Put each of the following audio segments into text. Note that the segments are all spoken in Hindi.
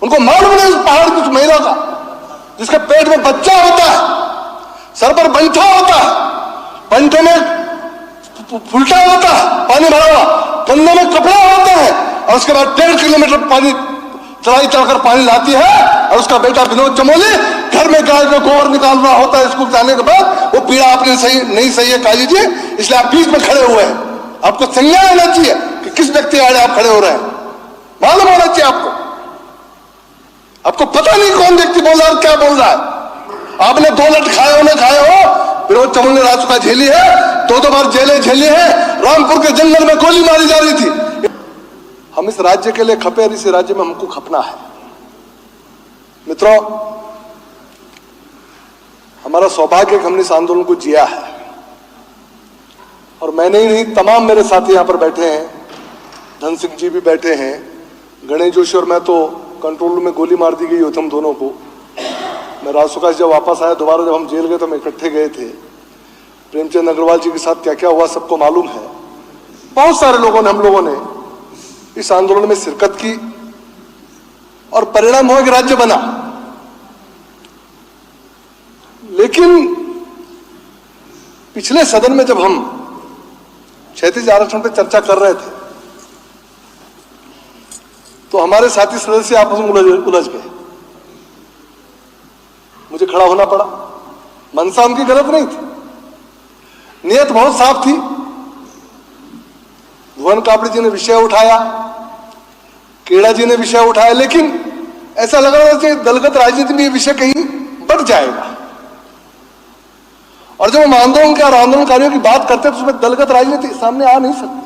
उनको मालूम नहीं उस पहाड़ की उस महिला का जिसके पेट में बच्चा होता है, सर पर बंठा होता है, बंठे में फुलटा होता है पानी भरा हुआ, कंधे में कपड़ा होता है, और उसके बाद 1.5 किलोमीटर पानी चढ़ाई चढ़कर पानी लाती है, और उसका बेटा विनोद चमोली घर में गाय को गोबर निकालना होता है स्कूल जाने के बाद। वो पीड़ा आपने सही नहीं सही है काली जी, इसलिए आप बीच में खड़े हुए हैं। आपको संज्ञान होना चाहिए कि किस व्यक्ति आड़े आप खड़े हो रहे हैं, मालूम होना चाहिए आपको। आपको पता नहीं कौन व्यक्ति बोल रहा है और क्या बोल रहा है। आपने 2 लट खाए हो ना खाए हो, विनोद चमोली ने रासुका झेली है, 2 बार जेलें झेली है, रामपुर के जंगल में गोली मारी जा रही थी। हम इस राज्य के लिए खपे और इस राज्य में हमको खपना है। मित्रों, हमारा सौभाग्य कि हमने इस आंदोलन को जिया है, और मैंने ही नहीं, तमाम मेरे साथी यहां पर बैठे हैं, धन सिंह जी भी बैठे हैं, गणेश जोशी और मैं तो कंट्रोल रूम में गोली मार दी गई होती हम दोनों को। मैं रासुका से जब वापस आया, दोबारा जब हम जेल गए तो हम इकट्ठे गए थे। प्रेमचंद अग्रवाल जी के साथ क्या क्या हुआ सबको मालूम है। बहुत सारे लोगों ने, हम लोगों ने इस आंदोलन में शिरकत की, और परिणाम हुआ कि राज्य बना। लेकिन पिछले सदन में जब हम क्षैतिज आरक्षण पर चर्चा कर रहे थे तो हमारे साथी सदस्य आपस में उलझ गए। मुझे खड़ा होना पड़ा। मनसा उनकी गलत नहीं थी, नियत बहुत साफ थी। भुवन कापड़ी जी ने विषय उठाया, केड़ा जी ने विषय उठाया, लेकिन ऐसा लग रहा था कि दलगत राजनीति में यह विषय कहीं बढ़ जाएगा। और जब हम आंदोलन के और आंदोलनकारियों की बात करते हैं तो उसमें दलगत राजनीति सामने आ नहीं सकती।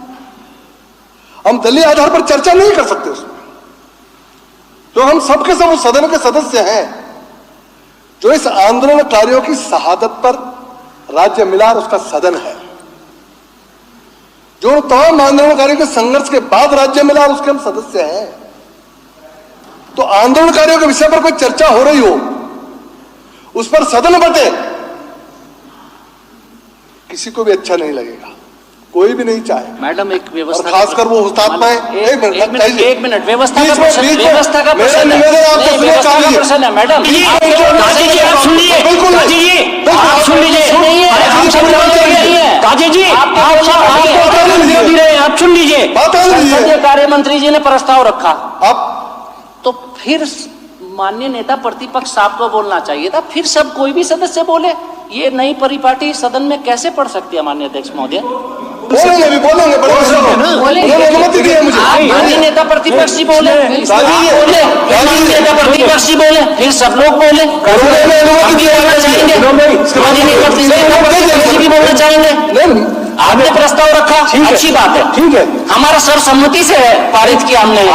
हम दलीय आधार पर चर्चा नहीं कर सकते उसमें। तो हम सबके सब उस सदन के सदस्य हैं जो इस आंदोलनकारियों की शहादत पर राज्य मिला और उसका सदन है, जो तमाम आंदोलनकारियों के संघर्ष के बाद राज्य मिला और उसके हम सदस्य हैं। तो आंदोलनकारियों के विषय पर कोई चर्चा हो रही हो, उस पर सदन बटे, किसी को भी अच्छा नहीं लगेगा, कोई भी नहीं चाहे। मैडम, एक व्यवस्था, खासकर वो हुतात्माएं। एक मिनट व्यवस्था का प्रश्न है। व्यवस्था का प्रश्न है मैडम। आप सुन लीजिए, बिल्कुल आप सुन लीजिए, काजी जी आप सुन लीजिए। संसदीय कार्य मंत्री जी ने प्रस्ताव रखा, अब तो फिर माननीय नेता प्रतिपक्ष साहब को बोलना चाहिए था, फिर सब कोई भी सदस्य बोले। ये नई परिपाटी सदन में कैसे पढ़ सकती है माननीय अध्यक्ष महोदय? बोलेंगे भी, बोलेंगे, अनुमति दी है मुझे। माननीय नेता प्रतिपक्ष जी बोले, नेता प्रतिपक्ष जी बोले, फिर सब लोग बोले, बोलना चाहेंगे, भी बोलना चाहेंगे। आपने प्रस्ताव रखा, अच्छी बात है, ठीक है, हमारा सर्वसम्मति से पारित किया हमने।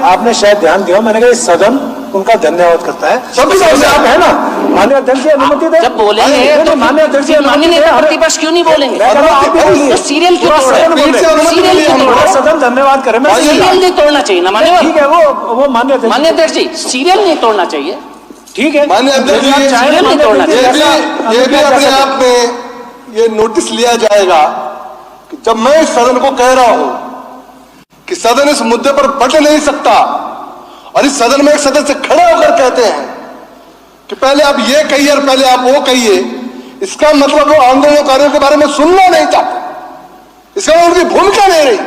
आपने शायद ध्यान दिया, मैंने कहा सदन उनका धन्यवाद करता है। सभी आप है ना, माननीय अध्यक्ष जी अनुमति दे। जब बोलेंगे तो माननीय अध्यक्ष जी, माननीय नेता प्रतिपक्ष क्यों नहीं बोलेंगे? सीरियल क्यों सदन धन्यवाद करें, सीरियल नहीं तोड़ना चाहिए ना मान्यवर। ठीक है, वो माननीय अध्यक्ष जी सीरियल नहीं तोड़ना चाहिए, ठीक है। माननीय अध्यक्ष जी सीरियल नहीं तोड़ना चाहिए। ये भी अपने आप में ये नोटिस लिया जाएगा कि जब मैं इस सदन को कह रहा हूं कि सदन इस मुद्दे पर बट नहीं सकता, और इस सदन में एक सदस्य खड़े होकर कहते हैं कि पहले आप ये कहिए और पहले आप वो कहिए, इसका मतलब वो आंदोलनकारियों के बारे में सुनना नहीं चाहते, इसका उनकी भूमिका नहीं रही,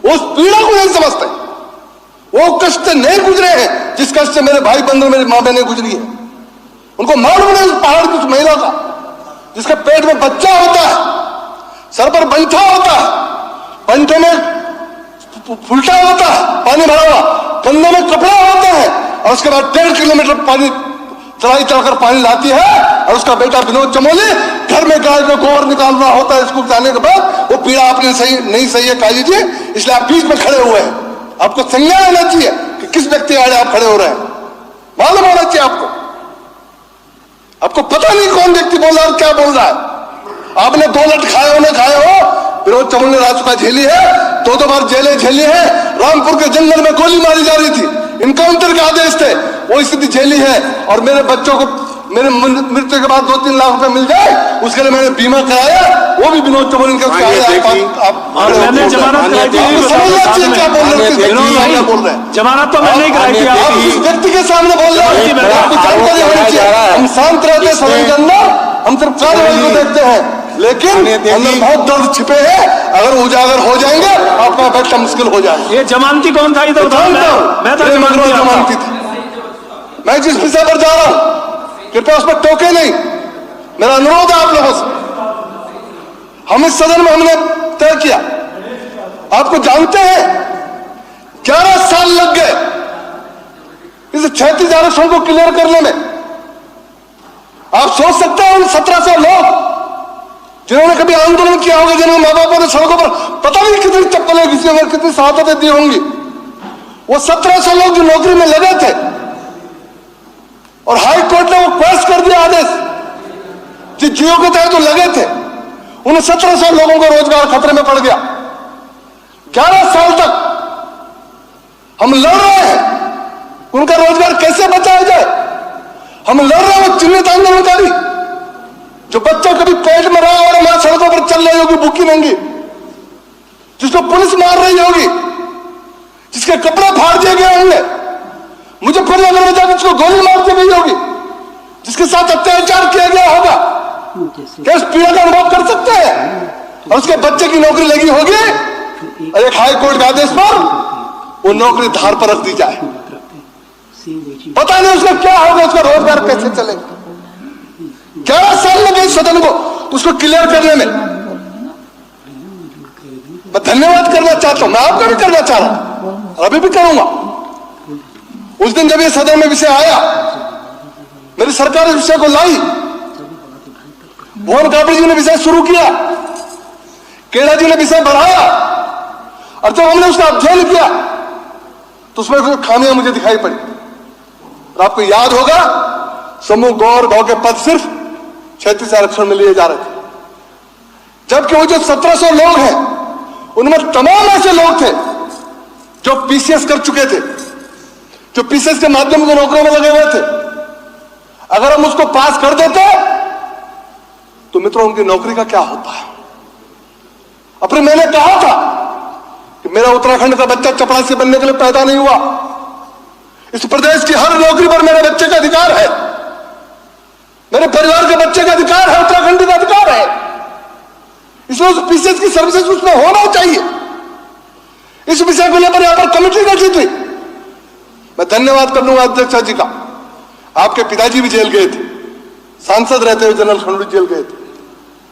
वो उस पीड़ा को नहीं समझते, वो कष्ट नहीं गुजरे हैं जिस कष्ट से मेरे भाई बंधु, मेरी मां बहनें गुजरी है। उनको मालूम नहीं उस पहाड़ की उस महिला का जिसके पेट में बच्चा होता है, सर पर बंठा होता है, बंठे में फुलटा होता है पानी भरा हुआ, कंधे में कपड़ा होता है, और उसके बाद 1.5 किलोमीटर पानी चढ़ाई चढ़कर पानी लाती है, और उसका बेटा विनोद चमोली घर में गाय को गोबर निकालना होता है स्कूल जाने के बाद। वो पीड़ा आपने सही नहीं सही है काली जी, इसलिए आप बीच में खड़े हुए हैं। आपको संज्ञान होना चाहिए कि किस व्यक्ति आड़े आप खड़े हो रहे हैं, मालूम होना चाहिए आपको। आपको पता नहीं कौन व्यक्ति बोल रहा है और क्या बोल रहा है। आपने 2 लट खाए हो ना खाए हो, विनोद चमोली ने रासुका झेली है, 2 बार जेलें झेली है, रामपुर के जंगल में गोली मारी जा रही थी, इनकाउंटर के आदेश थे, वो स्थिति झेली है। और मेरे बच्चों को मेरे मृत्यु के बाद 2-3 लाख रुपए मिल जाए, उसके लिए मैंने बीमा कराया, वो भी विनोद चमोली के क्या बोल रहे हैं, जमानत तो मैंने नहीं कराई थी। के सामने बोल रहे हैं, आपको जानकारी होनी चाहिए। हम शांत रहते हैं सदन के अंदर, हम सिर्फ कार्रवाई को देखते हैं, लेकिन अंदर बहुत दर्द छिपे हैं। अगर उजागर हो जाएंगे आपका बैठना मुश्किल हो जाएगा। ये जमानती कौन था इधर? मैं तो जमानती थी। मैं जिस विषय पर जा रहा हूं कृपया उस पर टोके नहीं। मेरा अनुरोध है आप लोगों से, हम इस सदन में हमने तय किया, आपको जानते हैं 11 साल लग गए इस 36 आरक्षण को क्लियर करने में। आप सोच सकते हैं उन 1700 लोग जिन्होंने कभी आंदोलन किया होगा, जिन्होंने माँ बापों ने सड़कों पर पता नहीं कितनी चप्पलें घिसी होंगी, कितनी शहादतें दी होंगी, वो 1700 लोग जो नौकरी में लगे थे और हाई कोर्ट ने वो क्वेश्चन कर दिया आदेश, जिस जियो के तहत जो लगे थे उन 1700 लोगों का रोजगार खतरे में पड़ गया। 11 साल तक हम लड़ रहे हैं, उनका रोजगार कैसे बचाया जाए। हम लड़ रहे हैं वो चिन्हित आंदोलनकारी जो बच्चा कभी पेट में रहा और मां सड़कों पर चल रही होगी भूखी नंगी, जिसको पुलिस मार रही होगी, जिसके कपड़े फाड़ दिए गए होंगे, मुजफ्फरनगर में जाकर उसको गोली मार दी गई होगी, जिसके साथ अत्याचार किया गया होगा, क्या इस पीड़ा का अनुभव कर सकते हैं? और उसके बच्चे की नौकरी लगी होगी और एक हाई कोर्ट के आदेश पर वो नौकरी धार पर रख दी जाए, पता नहीं उसका क्या होगा, उसका रोजगार कैसे चलेगा। 11 साल लगे इस सदन को उसको क्लियर करने में। मैं धन्यवाद करना चाहता हूं, मैं आपका भी करना चाह रहा हूं और अभी भी करूंगा। उस दिन जब ये सदन में विषय आया, मेरी सरकार इस विषय को लाई, भुवन कापड़ी जी ने विषय शुरू किया, केड़ा जी ने विषय बढ़ाया, और जब हमने उसका अध्ययन किया तो उसमें कुछ खामियां मुझे दिखाई पड़ी। और आपको याद होगा समूह गौर गौ के पद सिर्फ 36 आरक्षण में लिए जा रहे थे, जबकि वो जो 1700 लोग हैं उनमें तमाम ऐसे लोग थे जो पीसीएस कर चुके थे, जो पीसीएस के माध्यम से नौकरियों में लगे हुए थे। अगर हम उसको पास कर देते तो मित्रों उनकी नौकरी का क्या होता है। अपने मैंने कहा था कि मेरा उत्तराखंड का बच्चा चपरासी बनने के लिए पैदा नहीं हुआ, इस प्रदेश की हर नौकरी पर मेरे बच्चे का अधिकार है, मेरे परिवार के बच्चे का अधिकार है, उत्तराखंड का अधिकार है। इसलिए उस पीसीएस की सर्विसेज उसमें होना चाहिए। इस विषय को लेकर यहां पर कमेटी गठित हुई। मैं धन्यवाद कर लूंगा अध्यक्ष जी का। आपके पिताजी भी जेल गए थे, सांसद रहते हुए जनरल खंडूरी जेल गए थे,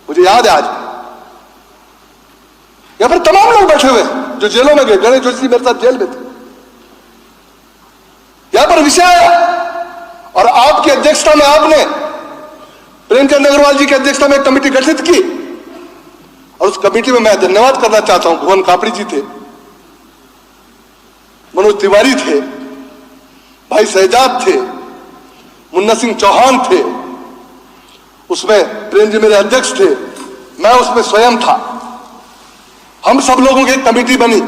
मुझे याद है। आज यहां पर तमाम लोग बैठे हुए जो जेलों में गए, गणेश जोशी मेरे साथ जेल में थे। यहां पर विषय आया और आपकी अध्यक्षता में आपने प्रेमचंद अग्रवाल जी की अध्यक्षता में एक कमेटी गठित की, और उस कमेटी में मैं धन्यवाद करना चाहता हूं। भुवन कापड़ी जी थे, मनोज तिवारी थे, भाई शहजाद थे, मुन्ना सिंह चौहान थे, उसमें प्रेम जी मेरे अध्यक्ष थे, मैं उसमें स्वयं था। हम सब लोगों की एक कमेटी बनी।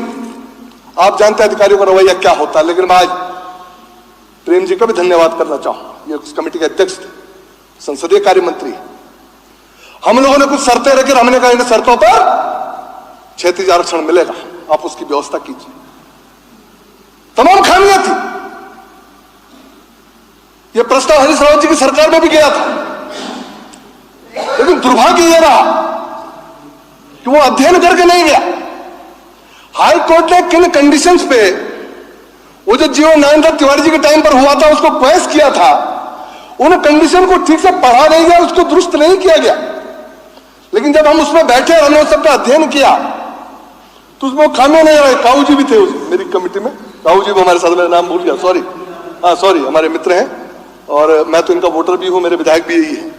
आप जानते हैं अधिकारियों का रवैया क्या होता है, लेकिन मैं आज प्रेम जी का भी धन्यवाद करना चाहूंगा। ये उस कमेटी के अध्यक्ष थे, संसदीय कार्य मंत्री। हम लोगों ने कुछ शर्तें रखी, हमने कहा इन शर्तों पर 36 आरक्षण मिलेगा, आप उसकी व्यवस्था कीजिए। तमाम खामियां थी। यह प्रस्ताव हरीश रावत जी की सरकार में भी गया था, लेकिन दुर्भाग्य यह रहा कि वो अध्ययन करके नहीं गया। हाई कोर्ट ने किन कंडीशंस पे वो जो जीवन नारायण तिवारी जी के टाइम पर हुआ था उसको क्वेश्चन किया था, उन कंडीशन को ठीक से पढ़ा नहीं गया, उसको दुरुस्त नहीं किया गया। लेकिन जब हम उसमें बैठे और हमने सबका अध्ययन किया तो उसमें खामियां नहीं रहे। काऊ जी भी थे मेरी कमेटी में, काऊ जी भी हमारे साथ, मेरा नाम भूल गया, सॉरी, हाँ सॉरी, हमारे मित्र हैं और मैं तो इनका वोटर भी हूं, मेरे विधायक भी यही है।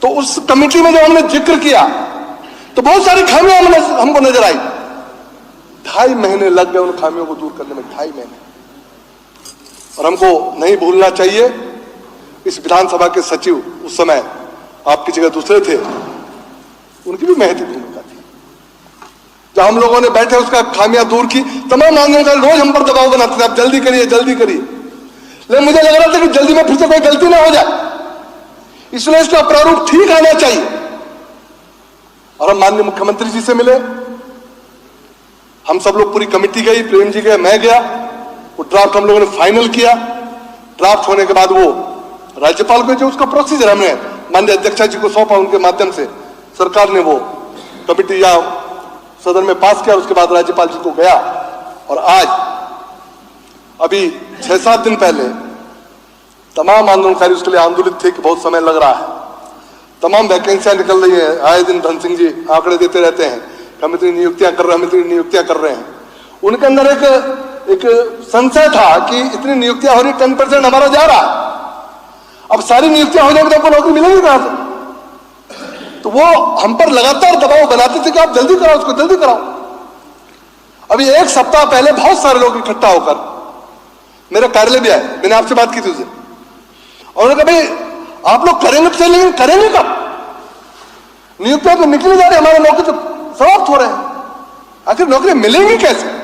तो उस कमेटी में जब हमने जिक्र किया तो बहुत सारी खामियां हमको नजर आई। 2.5 महीने लग गए उन खामियों को दूर करने में, 2.5 महीने। और हमको नहीं भूलना चाहिए, इस विधानसभा के सचिव उस समय आपकी जगह दूसरे थे, उनकी भी महती भूमिका थी। जब हम लोगों ने बैठे उसका खामियां दूर की, तमाम आंदोलन रोज हम पर दबाव बनाते थे, आप जल्दी करिए जल्दी करिए, लेकिन मुझे लग रहा था कि जल्दी में फिर से कोई गलती ना हो जाए, इसलिए इसका प्रारूप ठीक आना चाहिए। और हम माननीय मुख्यमंत्री जी से मिले, हम सब लोग पूरी कमेटी गई, प्रेम जी गए, मैं गया, वो ड्राफ्ट हम लोगों ने फाइनल किया ड्राफ्ट होने के बाद वो राज्यपाल को, जो उसका प्रोसीजर हमने माननीय अध्यक्षा जी को सौंपा, उनके माध्यम से सरकार ने वो कमिटी या सदन में पास किया, उसके बाद राज्यपाल जी को गया। और आज अभी 6-7 दिन पहले तमाम आंदोलनकारी उसके लिए आंदोलित थे कि बहुत समय लग रहा है, तमाम वैकेंसियां निकल रही है, आए दिन धन सिंह जी आंकड़े देते रहते हैं, हम इतनी नियुक्तियां कर रहे हैं, हम इतनी नियुक्तियां कर रहे हैं। उनके अंदर एक संशय था कि इतनी नियुक्तियां हो रही, 10% हमारा जा रहा है, अब सारी नियुक्तियां हो जाएंगी तो आपको नौकरी मिलेगी कहां से? तो वो हम पर लगातार दबाव बनाते थे कि आप जल्दी कराओ, उसको जल्दी कराओ। अभी 1 सप्ताह पहले बहुत सारे लोग इकट्ठा होकर मेरे कार्यालय भी आए, मैंने आपसे बात की थी उसे, और उन्होंने कहा भाई आप लोग करेंगे तो, लेकिन करेंगे कब? नियुक्तियां तो निकली जा रही, हमारे नौकरी तो समाप्त हो रहे हैं, आखिर नौकरी मिलेंगी कैसे?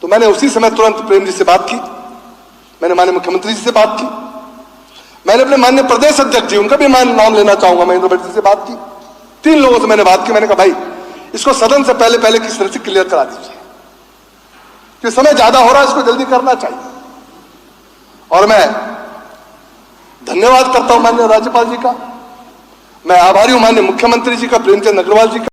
तो मैंने उसी समय तुरंत प्रेम जी से बात की, मैंने माननीय मुख्यमंत्री जी से बात की, मैंने अपने माननीय प्रदेश अध्यक्ष जी, उनका भी नाम लेना चाहूंगा, महेंद्र भट्ट जी से बात की, 3 लोगों से मैंने बात की। मैंने कहा भाई इसको सदन से पहले किस तरह से क्लियर करा दीजिए, कि समय ज्यादा हो रहा है, इसको जल्दी करना चाहिए। और मैं धन्यवाद करता हूं माननीय राज्यपाल जी का, मैं आभारी हूं माननीय मुख्यमंत्री जी का, प्रेमचंद अग्रवाल जी का।